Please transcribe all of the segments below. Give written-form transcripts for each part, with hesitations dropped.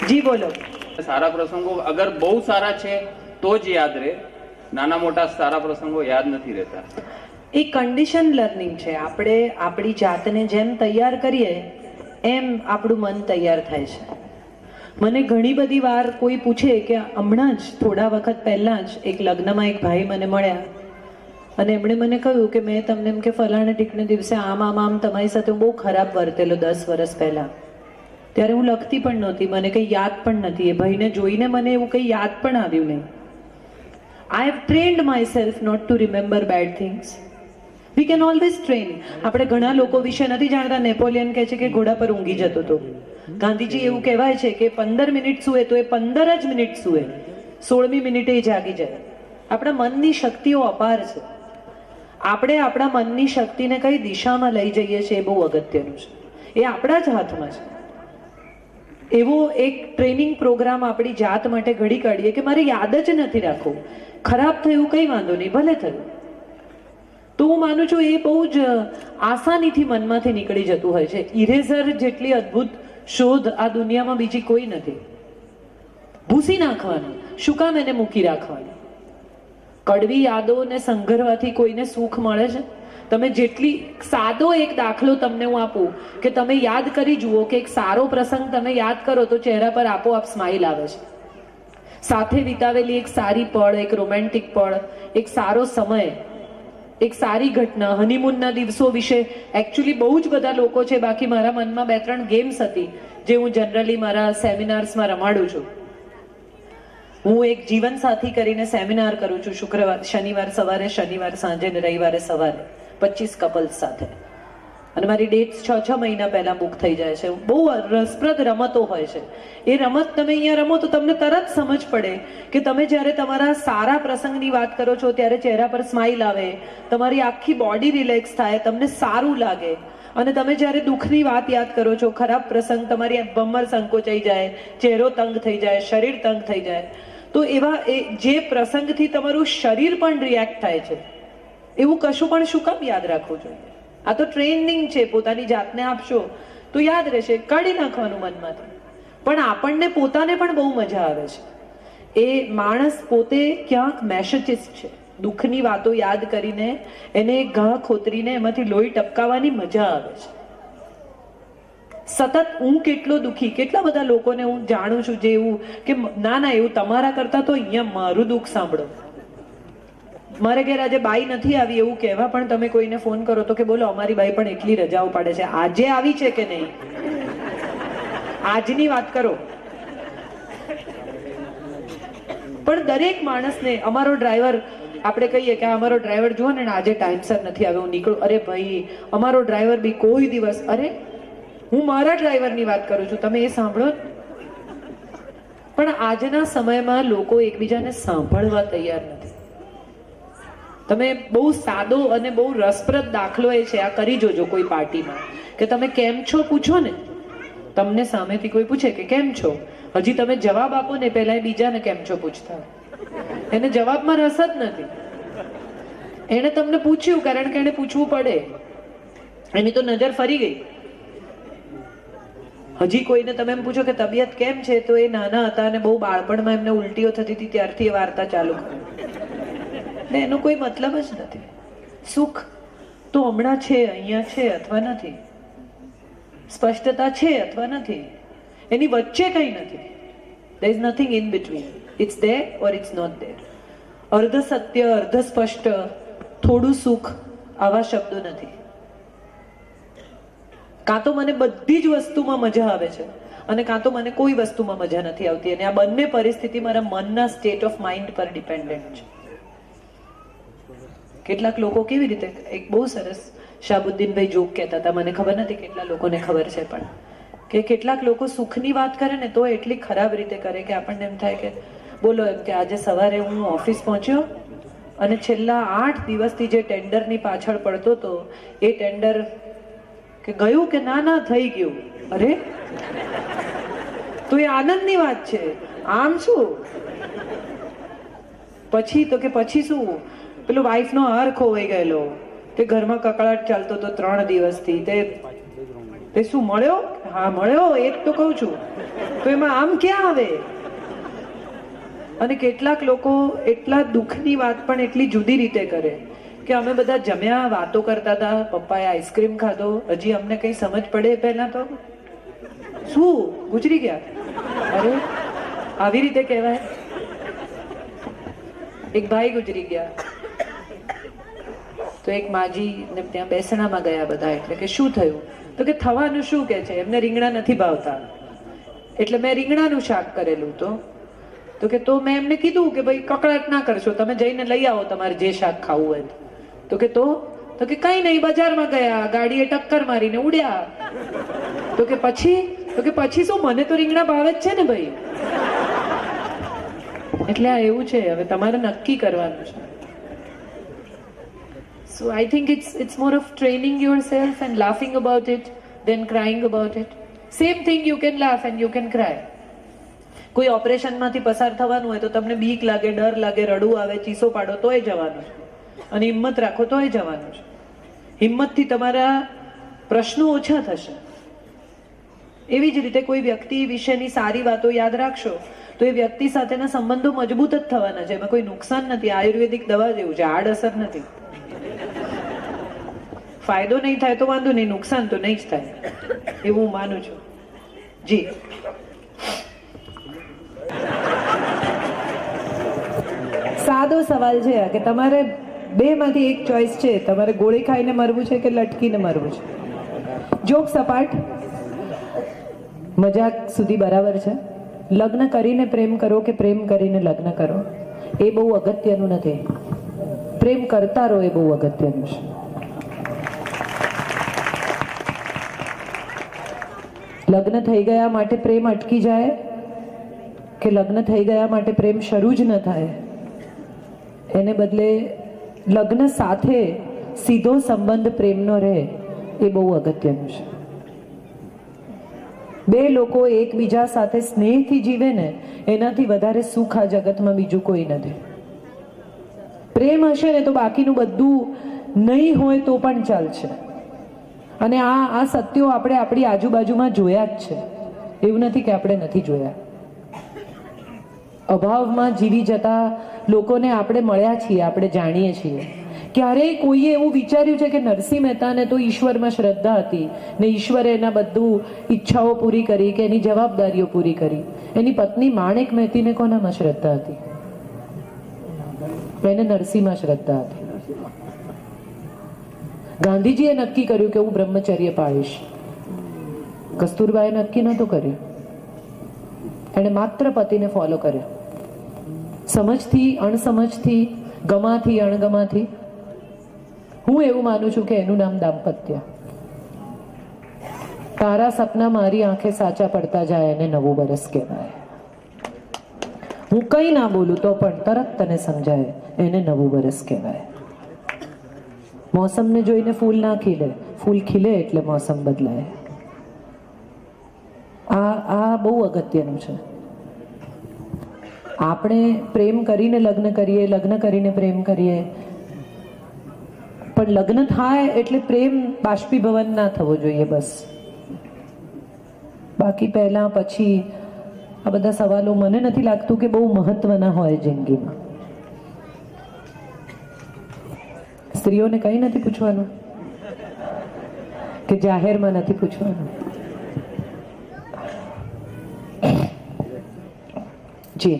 જી બોલો. સારા પ્રસંગો અગર બહુ સારા છે તો જ યાદ રહે, નાના મોટા સારા પ્રસંગો યાદ નથી રહેતા. એ કન્ડિશન લર્નિંગ છે. આપણે આપણી જાતને જેમ તૈયાર કરીએ એમ આપણું મન તૈયાર થાય છે. મને ઘણી બધી વાર કોઈ પૂછે કે હમણાં જ થોડા વખત પહેલાં જ એક લગ્નમાં એક ભાઈ મને મળ્યા અને એમણે મને કહ્યું કે મેં તમને એમ કે ફલાણા ટીકને દિવસે આમ આમ આમ તમારી સાથે હું બહુ ખરાબ વર્તેલો 10 વર્ષ પહેલાં. ત્યારે હું લખતી પણ નહોતી, મને કંઈ યાદ પણ નથી. એ ભાઈને જોઈને મને એવું કંઈ યાદ પણ આવ્યું નહીં. I have trained myself not to remember bad things. We can always train. આપણે ઘણા લોકો વિશે નથી જાણતા. નેપોલિયન કહે છે કે ઘોડા પર ઊંઘી જતો હતો. ગાંધીજી એવું કહેવાય છે કે 15 મિનિટ સૂએ તો એ 15 જ મિનિટ સૂએ, 16મી મિનિટે એ જાગી જાય. આપણા મનની શક્તિઓ અપાર છે. આપણે આપણા મનની શક્તિને કઈ દિશામાં લઈ જઈએ છીએ એ બહુ અગત્યનું છે. એ આપણા જ હાથમાં છે. એવો એક ટ્રેનિંગ પ્રોગ્રામ આપણી જાત માટે ઘડી કાઢીએ કે મારે યાદ જ નથી રાખવું. ખરાબ થયું કંઈ વાંધો નહીં, ભલે થયું. તો હું માનું છું એ બહુ જ આસાનીથી મનમાંથી નીકળી જતું હોય છે. ઇરેઝર જેટલી અદ્ભુત શોધ આ દુનિયામાં બીજી કોઈ નથી. ભૂસી નાખવાનું, શું કામ એને મૂકી રાખવાનું? કડવી યાદોને સંઘરવાથી કોઈને સુખ મળે છે? તમે જેટલી સાદો એક દાખલો તમને હું આપું કે તમે યાદ કરી જુઓ કે એક સારો પ્રસંગ તમે યાદ કરો તો ચહેરા પર આપોઆપ સ્માઇલ આવે છે. સાથે વિતાવેલી એક સારી પળ, એક રોમેન્ટિક પળ, એક સારો સમય, એક સારી ઘટના, હનીમૂનના દિવસો વિશે એકચ્યુઅલી બહુ જ બધા લોકો છે. બાકી મારા મનમાં 2-3 ગેમ્સ હતી જે હું જનરલી મારા સેમિનાર્સમાં રમાડું છું. હું એક જીવન સાથી કરીને સેમિનાર કરું છું શનિવાર સવારે, શનિવાર સાંજે ને રવિવારે સવારે 25 કપલ્સ સાથે. અને મારી ડેટ્સ 6 મહિના પહેલા બુક થઈ જાય છે. બહુ રસપ્રદ રમતો હોય છે. એ રમત તમે અહીંયા રમો તો તમને તરત સમજ પડે કે તમે જ્યારે તમારા સારા પ્રસંગની વાત કરો છો ત્યારે ચહેરા પર સ્માઇલ આવે, તમારી આખી બોડી રિલેક્સ થાય, તમને સારું લાગે. અને તમે જ્યારે દુઃખની વાત યાદ કરો છો, ખરાબ પ્રસંગ, તમારી ભમર સંકોચાઈ જાય, ચહેરો તંગ થઈ જાય, શરીર તંગ થઈ જાય. તો એવા જે પ્રસંગથી તમારું શરીર પણ રિએક્ટ થાય છે એવું કશું પણ શું કામ યાદ રાખવું જોઈએ? આ તો ટ્રેનિંગ છે. પોતાની જાતને આપશો તો યાદ રહેશે. કાઢી નાખવાનું મનમાંથી. પણ આપણને પોતાને પણ બહુ મજા આવે છે. એ માણસ પોતે ક્યાંક મેસોચિસ્ટ છે. દુઃખની વાતો યાદ કરીને એને ઘા ખોતરીને એમાંથી લોહી ટપકાવવાની મજા આવે છે. સતત હું કેટલો દુઃખી, કેટલા બધા લોકોને હું જાણું છું જે એવું કે ના ના એવું તમારા કરતા તો અહીંયા મારું દુઃખ સાંભળો. મારે ઘેર આજે બાઈ નથી આવી એવું કહેવા પણ તમે કોઈને ફોન કરો તો કે બોલો અમારી બાઈ પણ એટલી રજાઓ પાડે છે, આજે આવી છે કે નહીં, આજની વાત કરો. પણ દરેક માણસને અમારો ડ્રાઈવર, આપણે કહીએ કે અમારો ડ્રાઈવર જુઓ ને આજે ટાઈમસર નથી આવ્યો, હું નીકળું. અરે ભાઈ, અમારો ડ્રાઈવર બી કોઈ દિવસ, અરે હું મારા ડ્રાઈવરની વાત કરું છું, તમે એ સાંભળો. પણ આજના સમયમાં લોકો એકબીજાને સાંભળવા તૈયાર નથી. તમે બહુ સાદો અને બહુ રસપ્રદ દાખલો એ છે, આ કરી જોજો કોઈ પાર્ટીમાં કે તમે કેમ છો પૂછો ને, તમને સામેથી કોઈ પૂછે કે કેમ છો, હજી તમે જવાબ આપો ને પહેલા બીજાને કેમ છો પૂછતા. એને જવાબમાં રસ જ નથી. એને તમને પૂછ્યું કારણ કે એને પૂછવું પડે, એની તો નજર ફરી ગઈ. હજી કોઈને તમે એમ પૂછો કે તબિયત કેમ છે તો એ નાના હતા અને બહુ બાળપણમાં એમને ઉલટીઓ થતી હતી ત્યારથી એ વાર્તા ચાલુ કરી. એનો કોઈ મતલબ જ નથી. સુખ તો હમણાં છે, અહીંયા છે અથવા નથી, સ્પષ્ટતા છે અથવા નથી, એની વચ્ચે કંઈ નથી. there is nothing in between. it's there or it's not there. અર્ધ સત્ય, અર્ધ સ્પષ્ટ, થોડું સુખ, આવા શબ્દો નથી. કાં તો મને બધી જ વસ્તુમાં મજા આવે છે અને કાં તો મને કોઈ વસ્તુમાં મજા નથી આવતી. અને આ બંને પરિસ્થિતિ મારા મનના સ્ટેટ ઓફ માઇન્ડ પર ડિપેન્ડન્ટ છે. કેટલાક લોકો કેવી રીતે, એક બહુ સરસ શાહબુદ્દીનભાઈ જોક કહેતા હતા, મને ખબર નથી કેટલા લોકોને ખબર છે, પણ કે કેટલાક લોકો સુખની વાત કરે ને તો એટલી ખરાબ રીતે કરે કે આપણને એમ થાય કે બોલો એમ કે આજે સવારે હું ઓફિસ પહોંચ્યો અને છેલ્લા 8 દિવસથી જે ટેન્ડરની પાછળ પડતો હતો એ ટેન્ડર કે ગયું કે ના ના થઈ ગયું. અરે તો એ આનંદની વાત છે. આમ શું પછી તો કે પછી શું, પેલો વાઈફનો હાર ખોવાઈ ગયેલો, તે ઘરમાં કકળાટ ચાલતો હતો 3 દિવસથી, તે તે શું મળ્યો? હા મળ્યો, એ જ તો કહું છું. તો એમાં આમ ક્યાં આવે? અને કેટલાક લોકો એટલા દુઃખની વાત પણ એટલી જુદી રીતે કરે કે અમે બધા જમ્યા, વાતો કરતા હતા, પપ્પાએ આઈસ્ક્રીમ ખાધો, હજી અમને કઈ સમજ પડે પહેલા તો શું ગુજરી ગયા. અરે આવી રીતે કહેવાય? એક ભાઈ ગુજરી ગયા તો એક માજી ને ત્યાં બેસણામાં ગયા બધા, એટલે કે શું થયું? તો કે થવાનું શું કે છે, એમને રીંગણા નથી ભાવતા એટલે મેં રીંગણાનું શાક કરેલું. તો કે તો મેં એમને કીધું કે ભાઈ કકડાટ ના કરશો, તમે જઈને લઈ આવો તમારે જે શાક ખાવું હોય. તો કે કઈ નહીં, બજારમાં ગયા, ગાડીએ ટક્કર મારીને ઉડ્યા. તો કે પછી શું? મને તો રીંગણા ભાવે જ છે ને ભાઈ. એટલે આ એવું છે, હવે તમારે નક્કી કરવાનું છે. So I think it's more of training yourself and laughing about it than crying about it. Same thing, you can laugh and you can cry. કોઈ ઓપરેશનમાંથી પસાર થવાનું હોય તો તમને બીક લાગે, ડર લાગે, રડવું આવે, ચીસો પાડો તોય જવાનું છે, અને હિંમત રાખો તોય જવાનું છે. હિંમતથી તમારા પ્રશ્નો ઓછા થશે. એવી જ રીતે કોઈ વ્યક્તિ વિશેની સારી વાતો યાદ રાખશો તો એ વ્યક્તિ સાથેના સંબંધો મજબૂત જ થવાના છે. એમાં કોઈ નુકસાન નથી. આયુર્વેદિક દવા જેવું છે, આડઅસર નથી. ફાયદો નહીં થાય તો વાંધો નહીં, નુકસાન તો નહીં જ થાય, એવું હું માનું છું. જી સાદો સવાલ છે કે તમારે બે માંથી એક ચોઈસ છે, તમારે ગોળી ખાઈને મરવું છે કે લટકીને મરવું છે? જોક સપાટ, મજાક સુધી બરાબર છે. લગ્ન કરીને પ્રેમ કરો કે પ્રેમ કરીને લગ્ન કરો એ બહુ અગત્યનું નથી. પ્રેમ કરતા રહો એ બહુ અગત્યનું છે. લગ્ન થઈ ગયા માટે પ્રેમ અટકી જાય કે લગ્ન થઈ ગયા માટે પ્રેમ શરૂ જ ન થાય, એને બદલે લગ્ન સાથે સીધો સંબંધ પ્રેમનો રહે એ બહુ અગત્યનું છે. બે લોકો એકબીજા સાથે સ્નેહથી જીવે ને એનાથી વધારે સુખ આ જગતમાં બીજું કોઈ નથી. પ્રેમ હશે ને તો બાકીનું બધું નહીં હોય તો પણ ચાલશે. અને આ સત્યો આપણે આપણી આજુબાજુમાં જોયા જ છે, એવું નથી કે આપણે નથી જોયા. અભાવમાં જીવી જતા લોકોને આપણે મળ્યા છીએ, આપણે જાણીએ છીએ. ક્યારેય કોઈએ એવું વિચાર્યું છે કે નરસિંહ મહેતાને તો ઈશ્વરમાં શ્રદ્ધા હતી ને ઈશ્વરે એના બધું ઈચ્છાઓ પૂરી કરી કે એની જવાબદારીઓ પૂરી કરી? એની પત્ની માણેક મહેતીને કોનામાં શ્રદ્ધા હતી? એને નરસિંહમાં શ્રદ્ધા હતી. ગાંધીજીએ નક્કી કર્યું કે હું બ્રહ્મચર્ય પાળીશ. કસ્તુરબાએ નક્કી નહોતું કર્યું, એણે માત્ર પતિને ફોલો કર્યો. સમજથી, અણસમજથી, ગમાથી, અણગમાથી. હું એવું માનું છું કે એનું નામ દાંપત્ય. તારા સપના મારી આંખે સાચા પડતા જાય એને નવું વરસ કહેવાય. હું કંઈ ના બોલું તો પણ તરત તને સમજાય એને નવું વરસ કહેવાય. મોસમને જોઈને ફૂલ ના ખીલે, ફૂલ ખીલે એટલે મોસમ બદલાય. આ બહુ અગત્યનું છે. આપણે પ્રેમ કરીને લગ્ન કરીએ, લગ્ન કરીને પ્રેમ કરીએ, પણ લગ્ન થાય એટલે પ્રેમ બાષ્પીભવન ના થવો જોઈએ બસ. બાકી પહેલા પછી આ બધા સવાલો મને નથી લાગતું કે બહુ મહત્વના હોય જિંદગીમાં. સ્ત્રીઓને કંઈ નથી પૂછવાનું કે જાહેરમાં નથી પૂછવાનું. જી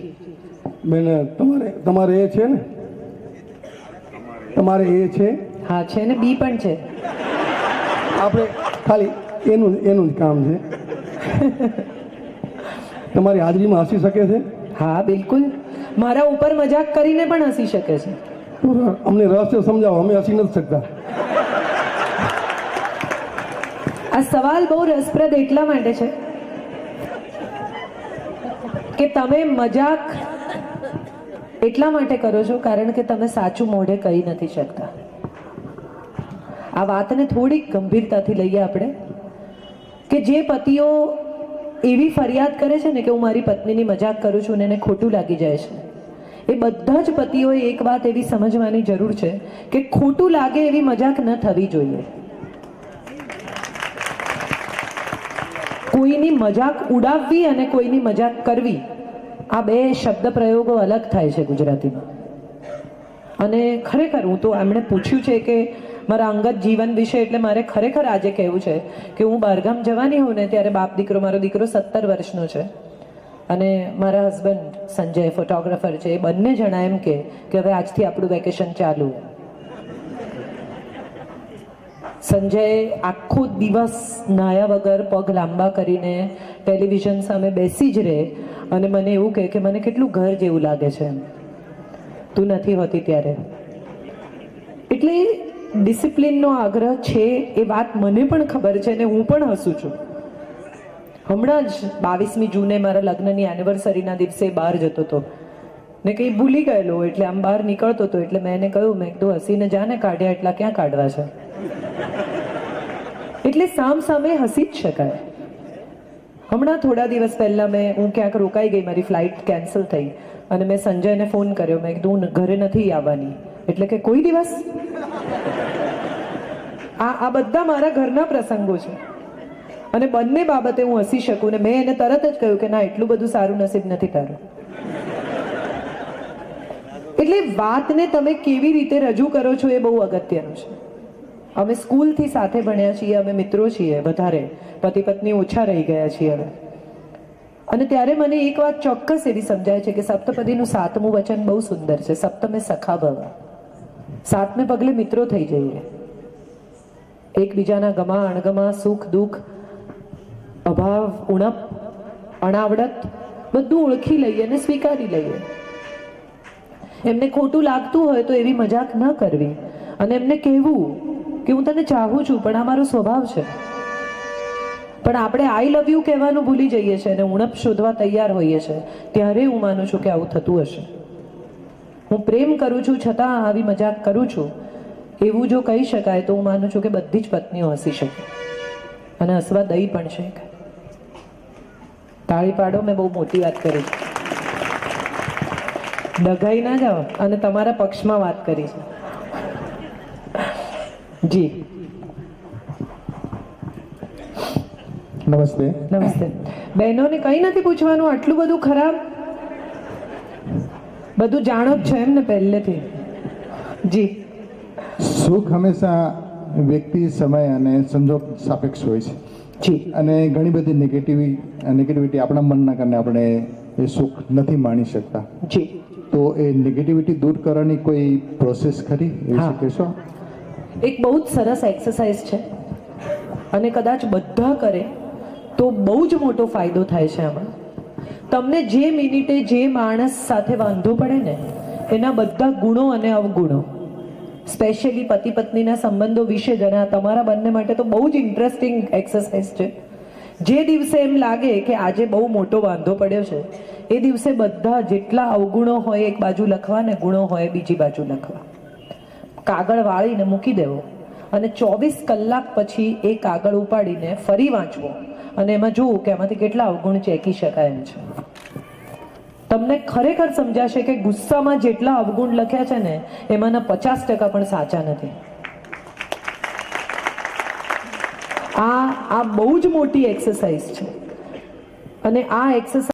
બેન, તમારે એ છે ને, તમારે એ છે? હા છે ને, બી પણ છે. આપણે ખાલી એનું જ કામ છે. તમારી હાજરીમાં હસી શકે છે? હા બિલકુલ, મારા ઉપર મજાક કરીને પણ હસી શકે છે. અમને રહસ્ય સમજાવો, અમે હસી નથી શકતા. આ સવાલ બહુ રસપ્રદ એટલા માટે છે કે તમે મજાક એટલા માટે કરો છો કારણ કે તમે સાચું મોઢે કહી નથી શકતા. આ વાતને થોડીક ગંભીરતાથી લઈએ આપણે કે જે પતિઓ એવી ફરિયાદ કરે છે ને કે હું મારી પત્નીની મજાક કરું છું ને એને ખોટું લાગી જાય છે, એ બધા જ પતિઓએ એક વાત એવી સમજવાની જરૂર છે કે ખોટું લાગે એવી મજાક ન થવી જોઈએ. કોઈની મજાક ઉડાવવી અને કોઈની મજાક કરવી, આ બે શબ્દ પ્રયોગો અલગ થાય છે ગુજરાતીમાં. અને ખરેખર હું તો એમણે પૂછ્યું છે કે મારા અંગત જીવન વિશે, એટલે મારે ખરેખર આજે કહેવું છે કે હું બહારગામ જવાની હોઉં ને ત્યારે બાપ દીકરો, મારો દીકરો 17 વર્ષનો છે અને મારા હસબન્ડ સંજય ફોટોગ્રાફર છે, એ બંને જણા એમ કે હવે આજથી આપણું વેકેશન ચાલુ. સંજય આખો દિવસ નાયા વગર પગ લાંબા કરીને ટેલિવિઝન સામે બેસી જ રહે અને મને એવું કહે કે મને કેટલું ઘર જેવું લાગે છે તું નથી હોતી ત્યારે. એટલે ડિસિપ્લિનનો આગ્રહ છે એ વાત મને પણ ખબર છે અને હું પણ હસું છું. હમણાં જ 22મી જૂને મારા લગ્નની એનિવર્સરીના દિવસે બહાર જતો હતો ને કંઈ ભૂલી ગયેલો, એટલે આમ બહાર નીકળતો હતો, એટલે મેં એને કહ્યું, મેં કીધું હસીને જાને, કાઢ્યા એટલા ક્યાં કાઢવા છે. એટલે સામ સામે હસી જ શકાય. હમણાં થોડા દિવસ પહેલા હું ક્યાંક રોકાઈ ગઈ, મારી ફ્લાઇટ કેન્સલ થઈ અને મેં સંજયને ફોન કર્યો, મેં કીધું હું ઘરે નથી આવવાની. એટલે કે કોઈ દિવસ? આ બધા મારા ઘરના પ્રસંગો છે અને બંને બાબતે હું હસી શકું ને મેં એને તરત જ કહ્યું કે ના, એટલું બધું સારું નસીબ નથી તારું. એટલે વાતને તમે કેવી રીતે રજૂ કરો છો એ બહુ અગત્યનું છે. અમે સ્કૂલથી સાથે ભણ્યા છીએ, અમે મિત્રો છીએ, વધારે પતિ પત્ની ઓછા રહી ગયા છીએ હવે. અને ત્યારે મને એક વાત ચોક્કસ એવી સમજાય છે કે સપ્તપદીનું 7મું વચન બહુ સુંદર છે, સપ્તમે સખા ભવ. 7મે પગલે મિત્રો થઈ જઈએ, એકબીજાના ગમા અણગમા, સુખ દુઃખ, અભાવ ઉણપ, અણાવડત બધું ઓળખી લઈએ અને સ્વીકારી લઈએ. એમને ખોટું લાગતું હોય તો એવી મજાક ન કરવી અને એમને કહેવું કે હું તને ચાહું છું પણ આ મારો સ્વભાવ છે. પણ આપણે આઈ લવ યુ કહેવાનું ભૂલી જઈએ છીએ અને ઉણપ શોધવા તૈયાર હોઈએ છીએ. ત્યારે હું માનું છું કે આવું થતું હશે. હું પ્રેમ કરું છું છતાં આવી મજાક કરું છું, એવું જો કહી શકાય તો હું માનું છું કે બધી જ પત્નીઓ હસી શકે અને હસવા દઈ પણ છે. તાળી પાડો, મેં બહુ મોટી વાત કરી છે, ડઘાઈ ના જાઓ અને તમારા પક્ષમાં વાત કરી છે. જી નમસ્તે. નમસ્તે. બહેનોને કંઈ નથી પૂછવાનું, આટલું બધું ખરાબ? બધું જાણો જ છો એમ ને પહેલેથી? જી. સુખ હંમેશા વ્યક્તિ, સમય અને સંજોગ સાપેક્ષ હોય છે. જી. અને ઘણી બધી નેગેટિવિટી આપણા મનના કારણે આપણે એ સુખ નથી માણી શકતા. જી. તો એ નેગેટિવિટી દૂર કરવાની કોઈ પ્રોસેસ ખરી, એ હા. કહેશો? એક બહુ જ સરસ એક્સરસાઇઝ છે અને કદાચ બધા કરે તો બહુ જ મોટો ફાયદો થાય છે આમાં. તમને જે મિનિટે જે માણસ સાથે વાંધો પડે ને એના બધા ગુણો અને અવગુણો, સ્પેશિયલી પતિ પત્નીના સંબંધો વિશે જ, અને આ તમારા બંને માટે તો બહુ જ ઇન્ટરેસ્ટિંગ એક્સરસાઇઝ છે. જે દિવસે એમ લાગે કે આજે બહુ મોટો વાંધો પડ્યો છે એ દિવસે બધા જેટલા અવગુણો હોય એક બાજુ લખવા ને ગુણો હોય બીજી બાજુ લખવા. કાગળ વાળીને મૂકી દેવો અને 24 કલાક પછી એ કાગળ ઉપાડીને ફરી વાંચવો અને એમાં જોવું કે આમાંથી કેટલા અવગુણ ચેકી શકાય એમ છે. તમને ખરેખર સમજાશે કે ગુસ્સામાં જેટલા અવગુણ લખ્યા છે ને એમાંના 50% પણ સાચા નથી. આ બહુ જ મોટી એક્સરસાઇઝ છે અને આ એક્સરસાઇઝ